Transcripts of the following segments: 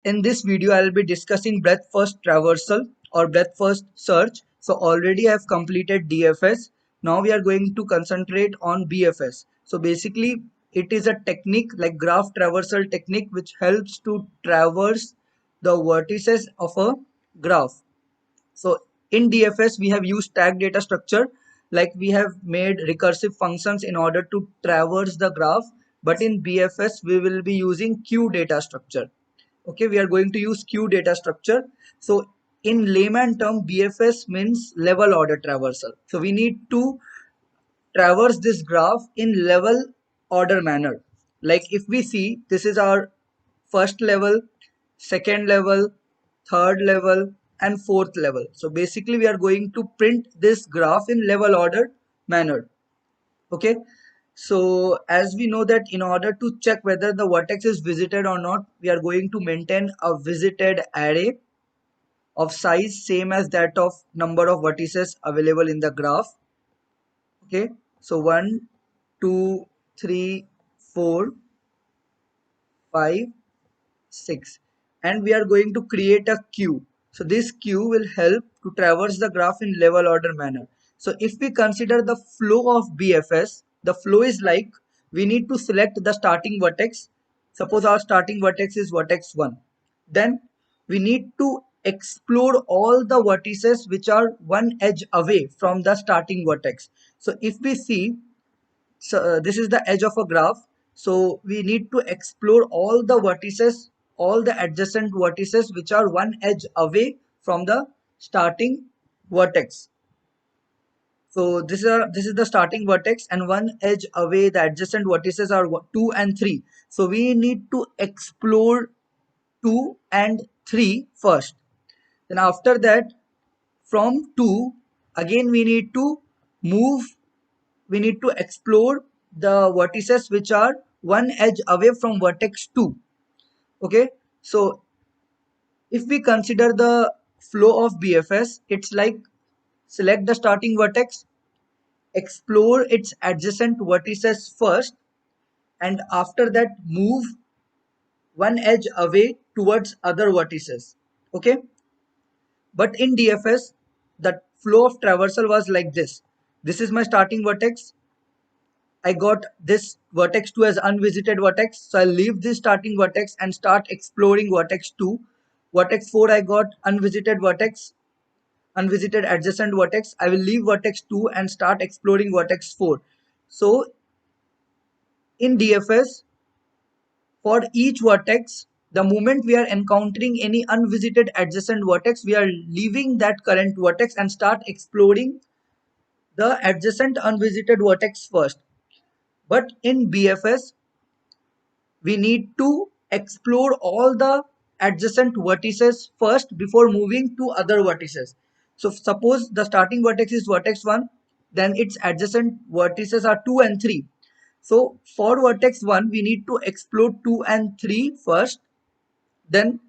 In this video, I will be discussing breadth first traversal or breadth first search. So already I have completed DFS. Now we are going to concentrate on BFS. So basically it is a technique like graph traversal technique which helps to traverse the vertices of a graph. So in DFS, we have used tag data structure, like we have made recursive functions in order to traverse the graph. But in BFS, we will be using queue data structure. Okay, we are going to use queue data structure. So in layman term, BFS means level order traversal. So we need to traverse this graph in level order manner. Like if we see, this is our first level, second level, third level, and fourth level. So basically we are going to print this graph in level order manner. Okay. So as we know that in order to check whether the vertex is visited or not, we are going to maintain a visited array of size same as that of number of vertices available in the graph. Okay. So 1, 2, 3, 4, 5, 6, and we are going to create a queue. So this queue will help to traverse the graph in level order manner. So if we consider the flow of BFS, the flow is like we need to select the starting vertex. Suppose our starting vertex is vertex 1. Then we need to explore all the vertices which are one edge away from the starting vertex. So if we see, this is the edge of a graph, so we need to explore all the vertices, all the adjacent vertices which are one edge away from the starting vertex. So this is the starting vertex, and one edge away the adjacent vertices are 2 and 3. So we need to explore 2 and 3 first. Then after that, from 2 again move we need to explore the vertices which are one edge away from vertex 2. Okay, so if we consider the flow of BFS, it's like select the starting vertex, explore its adjacent vertices first, and after that move one edge away towards other vertices. Okay, but in DFS the flow of traversal was like this is my starting vertex. I got this vertex 2 as unvisited vertex. So I'll leave this starting vertex and start exploring vertex 2. Vertex 4 I got unvisited vertex, unvisited adjacent vertex. I will leave vertex 2 and start exploring vertex 4. So in DFS, for each vertex, the moment we are encountering any unvisited adjacent vertex, we are leaving that current vertex and start exploring the adjacent unvisited vertex first. But in BFS, we need to explore all the adjacent vertices first before moving to other vertices. So suppose the starting vertex is vertex 1, then its adjacent vertices are 2 and 3. So for vertex 1, we need to explore 2 and 3 first. Then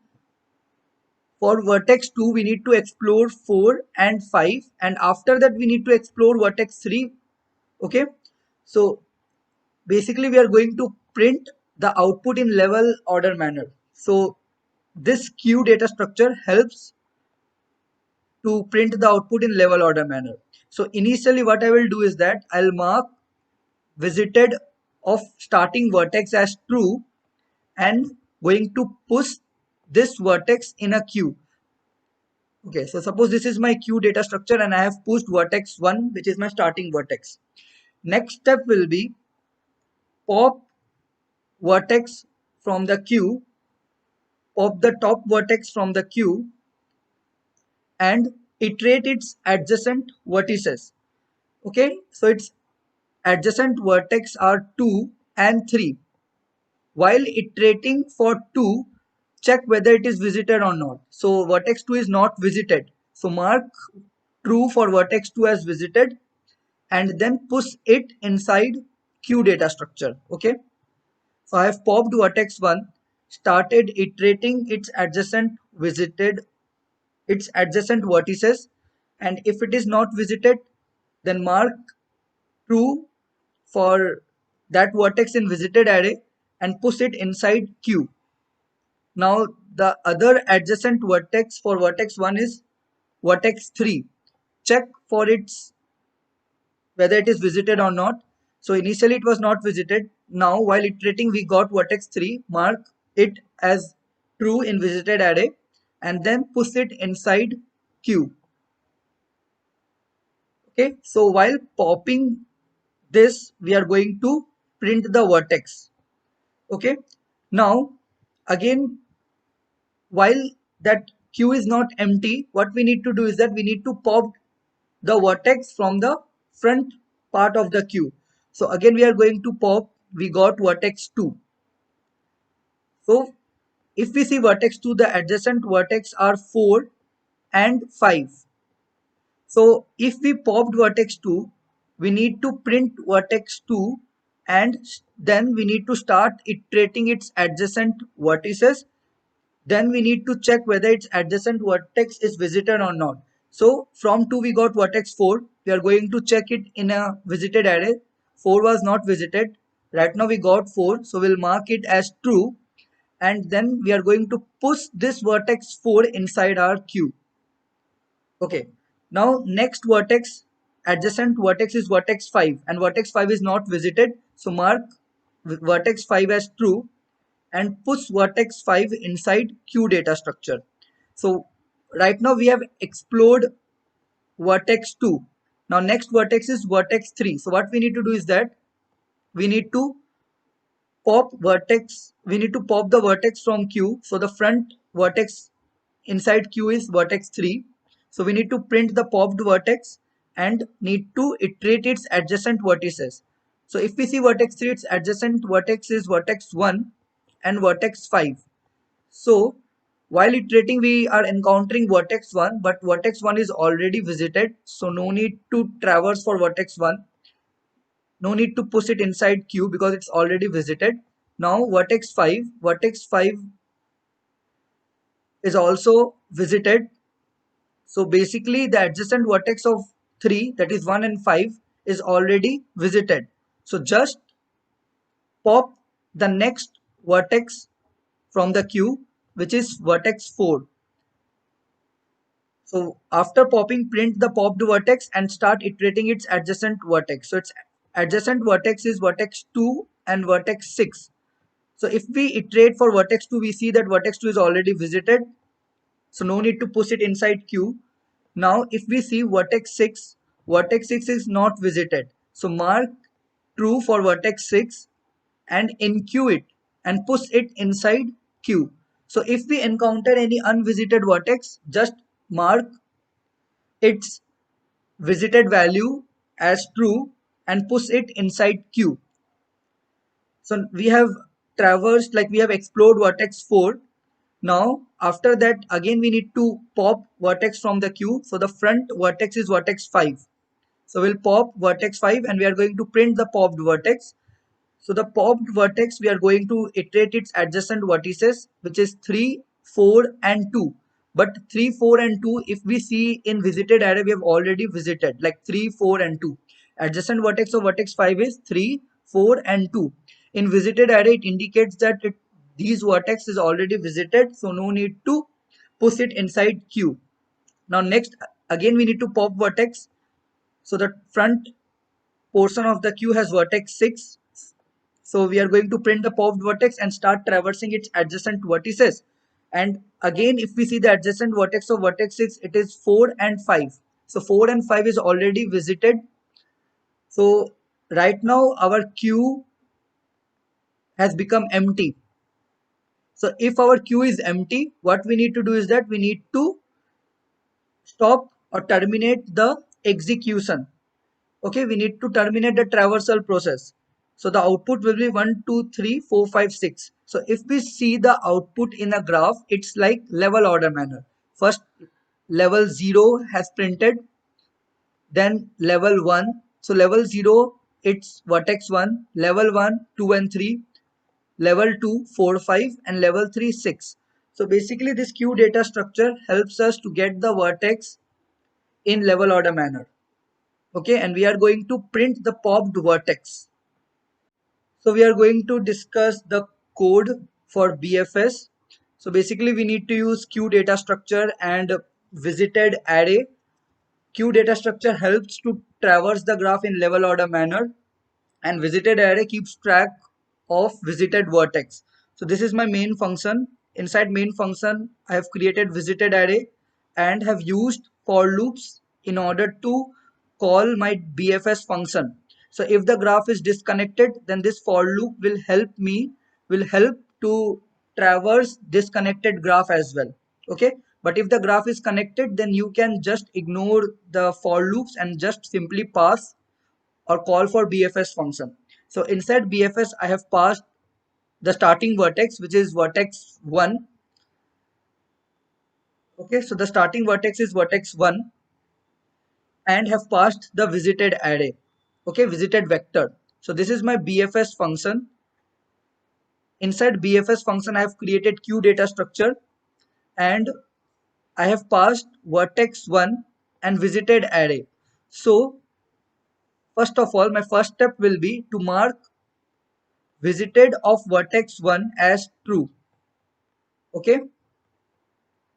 for vertex 2, we need to explore 4 and 5. And after that, we need to explore vertex 3. Okay. So basically we are going to print the output in level order manner. So this queue data structure helps to print the output in level order manner. So initially what I will do is that I'll mark visited of starting vertex as true and going to push this vertex in a queue. Okay, so suppose this is my queue data structure and I have pushed vertex 1, which is my starting vertex. Next step will be pop vertex from the queue, pop the top vertex from the queue, and iterate its adjacent vertices. Okay, so its adjacent vertex are 2 and 3. While iterating for 2, check whether it is visited or not. So vertex 2 is not visited. So mark true for vertex 2 as visited and then push it inside queue data structure. Okay, so I have popped vertex 1, started iterating its adjacent vertices, and if it is not visited, then mark true for that vertex in visited array and push it inside queue. Now the other adjacent vertex for vertex 1 is vertex 3. Check for its whether it is visited or not. So initially it was not visited. Now while iterating we got vertex 3. Mark it as true in visited array and then push it inside queue. Okay, so while popping this we are going to print the vertex. Okay, now again, while that queue is not empty, what we need to do is that we need to pop the vertex from the front part of the queue. So again we are going to pop, we got vertex 2. So if we see vertex 2, the adjacent vertex are 4 and 5. So if we popped vertex 2, we need to print vertex 2 and then we need to start iterating its adjacent vertices. Then we need to check whether its adjacent vertex is visited or not. So from 2 we got vertex 4. We are going to check it in a visited array. 4 was not visited. Right now we got 4. So we'll mark it as true. And then we are going to push this vertex 4 inside our queue. Okay. Now next vertex, adjacent vertex is vertex 5 and vertex 5 is not visited. So mark vertex 5 as true and push vertex 5 inside queue data structure. So right now we have explored vertex 2. Now next vertex is vertex 3. So what we need to do is that we need to we need to pop the vertex from queue. So the front vertex inside queue is vertex 3. So we need to print the popped vertex and need to iterate its adjacent vertices. So if we see vertex 3, its adjacent vertex is vertex 1 and vertex 5. So while iterating we are encountering vertex 1, but vertex 1 is already visited. So no need to traverse for vertex 1. No need to push it inside queue because it's already visited. Now vertex 5 is also visited. So basically the adjacent vertex of 3, that is 1 and 5, is already visited. So just pop the next vertex from the queue, which is vertex 4. So after popping, print the popped vertex and start iterating its adjacent vertex. So its adjacent vertex is vertex 2 and vertex 6. So if we iterate for vertex 2, we see that vertex 2 is already visited. So no need to push it inside queue. Now if we see vertex 6 is not visited. So mark true for vertex 6 and enqueue it and push it inside queue. So if we encounter any unvisited vertex, just mark its visited value as true and push it inside queue. So we have traversed, like we have explored vertex 4. Now after that again we need to pop vertex from the queue. So the front vertex is vertex 5. So we'll pop vertex 5 and we are going to print the popped vertex. So the popped vertex, we are going to iterate its adjacent vertices, which is 3, 4 and 2. But 3, 4 and 2, if we see in visited array, we have already visited like 3, 4 and 2. Adjacent vertex of vertex 5 is 3, 4 and 2. In visited array, it indicates that these vertex is already visited. So no need to push it inside queue. Now next, again we need to pop vertex. So the front portion of the queue has vertex 6. So we are going to print the popped vertex and start traversing its adjacent vertices. And again, if we see the adjacent vertex of vertex 6, it is 4 and 5. So 4 and 5 is already visited. So right now our queue has become empty. So if our queue is empty, what we need to do is that we need to stop or terminate the execution. Okay, we need to terminate the traversal process. So the output will be 1 2 3 4 5 6. So if we see the output in a graph, it's like level order manner. First level 0 has printed, then level 1. So level 0, it's vertex 1, level 1 2 and 3, level 2 4 5 and level 3 6. So basically this queue data structure helps us to get the vertex in level order manner. Okay, and we are going to print the popped vertex. So we are going to discuss the code for BFS. So basically we need to use queue data structure and visited array. Queue data structure helps to traverse the graph in level order manner, and visited array keeps track of visited vertex. So this is my main function. Inside main function, I have created visited array and have used for loops in order to call my BFS function. So if the graph is disconnected, then this for loop will help to traverse disconnected graph as well. Okay. But if the graph is connected, then you can just ignore the for loops and just simply pass or call for BFS function. So inside BFS, I have passed the starting vertex, which is vertex 1. Okay, so the starting vertex is vertex 1 and have passed the visited array. Okay, visited vector. So this is my BFS function. Inside BFS function, I have created queue data structure and I have passed vertex 1 and visited array. So first of all, my first step will be to mark visited of vertex 1 as true. Okay,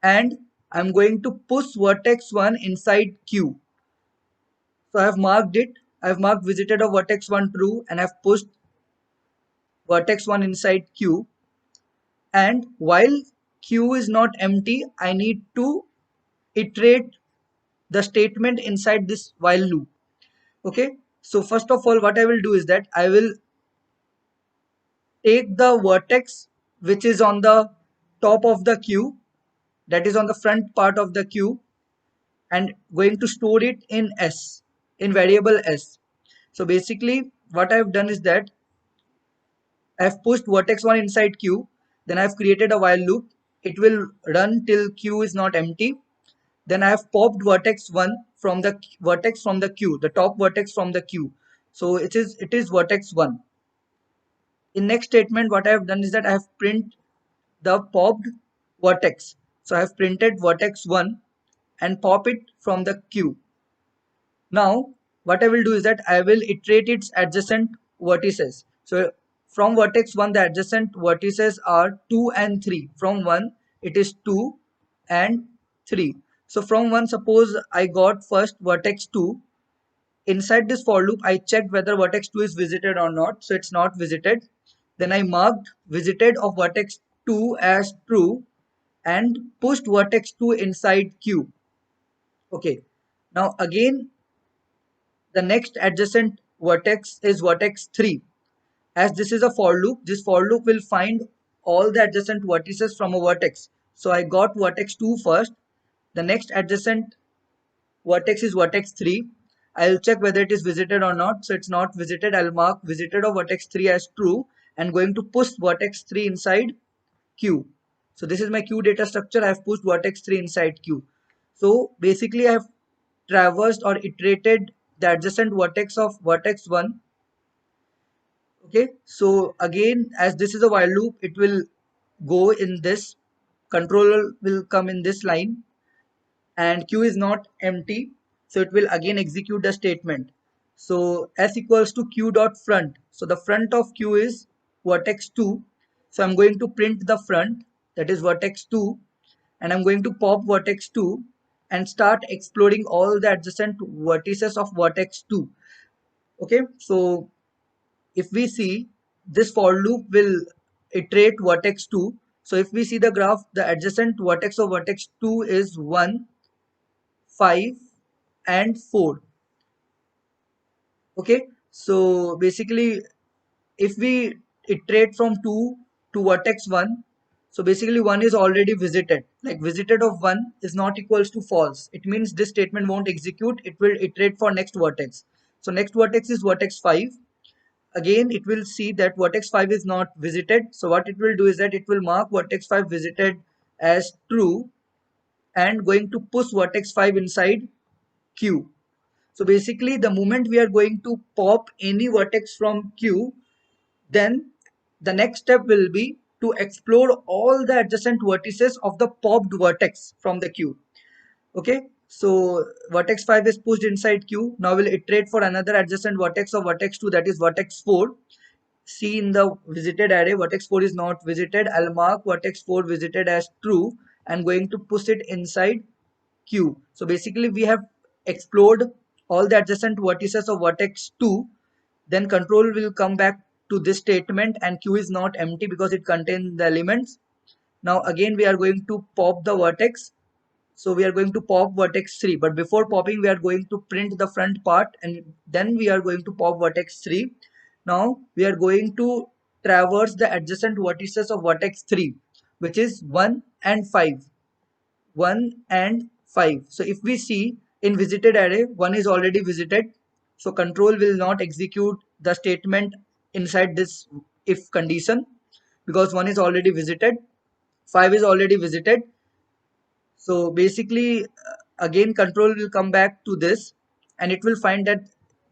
and I'm going to push vertex 1 inside queue. So I have marked it. I have marked visited of vertex 1 true and I've pushed vertex 1 inside queue. And while queue is not empty, I need to iterate the statement inside this while loop. Okay. So first of all, what I will do is that I will take the vertex which is on the top of the queue, that is on the front part of the queue, and going to store it in S, in variable S. So basically what I've done is that I've pushed vertex 1 inside queue, then I've created a while loop. It will run till queue is not empty. Then I have popped vertex 1 from the vertex from the queue, the top vertex from the queue. So it is vertex 1. In next statement, what I have done is that I have print the popped vertex. So I have printed vertex 1 and pop it from the queue. Now, what I will do is that I will iterate its adjacent vertices. So from vertex 1, the adjacent vertices are 2 and 3. From 1, it is 2 and 3. So from 1, suppose I got first vertex 2. Inside this for loop, I checked whether vertex 2 is visited or not. So it's not visited. Then I marked visited of vertex 2 as true and pushed vertex 2 inside queue. Okay. Now again, the next adjacent vertex is vertex 3. As this is a for loop, this for loop will find all the adjacent vertices from a vertex. So I got vertex 2 first. The next adjacent vertex is vertex 3. I'll check whether it is visited or not. So it's not visited. I'll mark visited of vertex 3 as true and going to push vertex 3 inside queue. So this is my queue data structure. I have pushed vertex 3 inside queue. So basically I have traversed or iterated the adjacent vertex of vertex 1. Okay, so again, as this is a while loop, it will go in this controller will come in this line and queue is not empty, so it will again execute the statement. So s equals to queue dot front. So the front of queue is vertex 2. So I'm going to print the front, that is vertex 2, and I'm going to pop vertex 2 and start exploring all the adjacent vertices of vertex 2. Okay, so if we see, this for loop will iterate vertex 2. So if we see the graph, the adjacent vertex of vertex 2 is 1, 5 and 4. Okay, so basically if we iterate from 2 to vertex 1, so basically 1 is already visited, like visited of 1 is not equals to false. It means this statement won't execute, it will iterate for next vertex. So next vertex is vertex 5. Again it will see that vertex 5 is not visited, so what it will do is that it will mark vertex 5 visited as true and going to push vertex 5 inside queue. So basically the moment we are going to pop any vertex from queue, then the next step will be to explore all the adjacent vertices of the popped vertex from the queue. Okay, so vertex 5 is pushed inside queue. Now we'll iterate for another adjacent vertex of vertex 2, that is vertex 4. see in the visited array vertex 4 is not visited, I'll mark vertex 4 visited as true and going to push it inside Q. So basically we have explored all the adjacent vertices of vertex 2. Then control will come back to this statement and Q is not empty because it contains the elements. Now again we are going to pop the vertex. So we are going to pop vertex 3, but before popping we are going to print the front part and then we are going to pop vertex 3. Now we are going to traverse the adjacent vertices of vertex 3, which is 1 and 5. 1 and 5. So if we see in visited array, 1 is already visited. So control will not execute the statement inside this if condition because 1 is already visited. 5 is already visited. So basically, again, control will come back to this and it will find that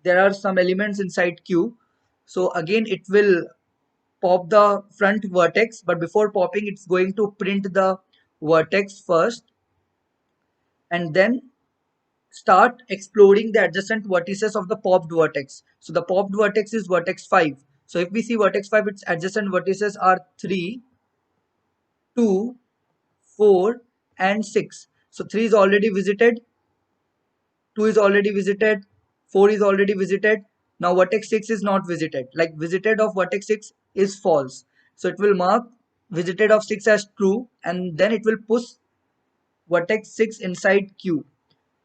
there are some elements inside Q. So again, it will pop the front vertex, but before popping, it's going to print the vertex first and then start exploring the adjacent vertices of the popped vertex. So the popped vertex is vertex 5. So if we see vertex 5, its adjacent vertices are 3, 2, 4 and 6. So 3 is already visited, 2 is already visited, 4 is already visited. Now vertex 6 is not visited. Like visited of vertex 6 is false. So it will mark visited of 6 as true and then it will push vertex 6 inside Q.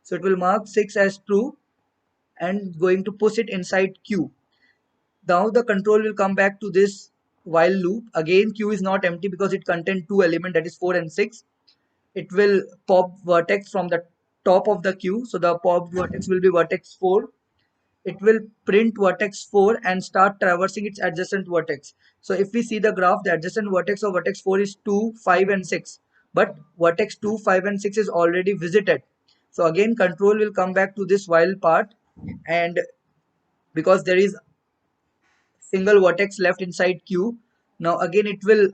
So it will mark 6 as true and going to push it inside Q. Now the control will come back to this while loop. Again Q is not empty because it contains two elements, that is 4 and 6. It will pop vertex from the top of the queue. So the pop vertex will be vertex 4. It will print vertex 4 and start traversing its adjacent vertex. So if we see the graph, the adjacent vertex of vertex 4 is 2, 5 and 6. But vertex 2, 5 and 6 is already visited. So again control will come back to this while part and because there is single vertex left inside Q. Now again it will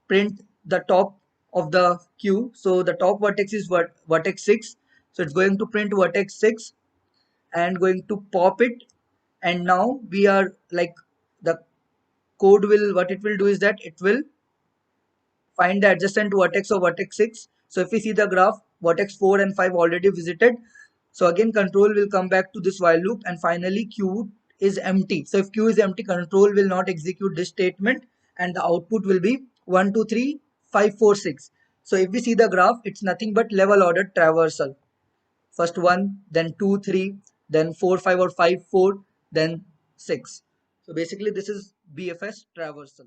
print the top of the Q. So the top vertex is vertex 6. So it's going to print vertex 6 and going to pop it. And now we are like the code will what it will do is that it will find the adjacent vertex of vertex 6. So if we see the graph, vertex 4 and 5 already visited. So again control will come back to this while loop and finally Q is empty. So if Q is empty, control will not execute this statement and the output will be 1, 2, 3, 5, 4, 6. So if we see the graph, it's nothing but level ordered traversal. First 1, then 2, 3, then 4, 5 or 5, 4, then 6. So basically this is BFS traversal.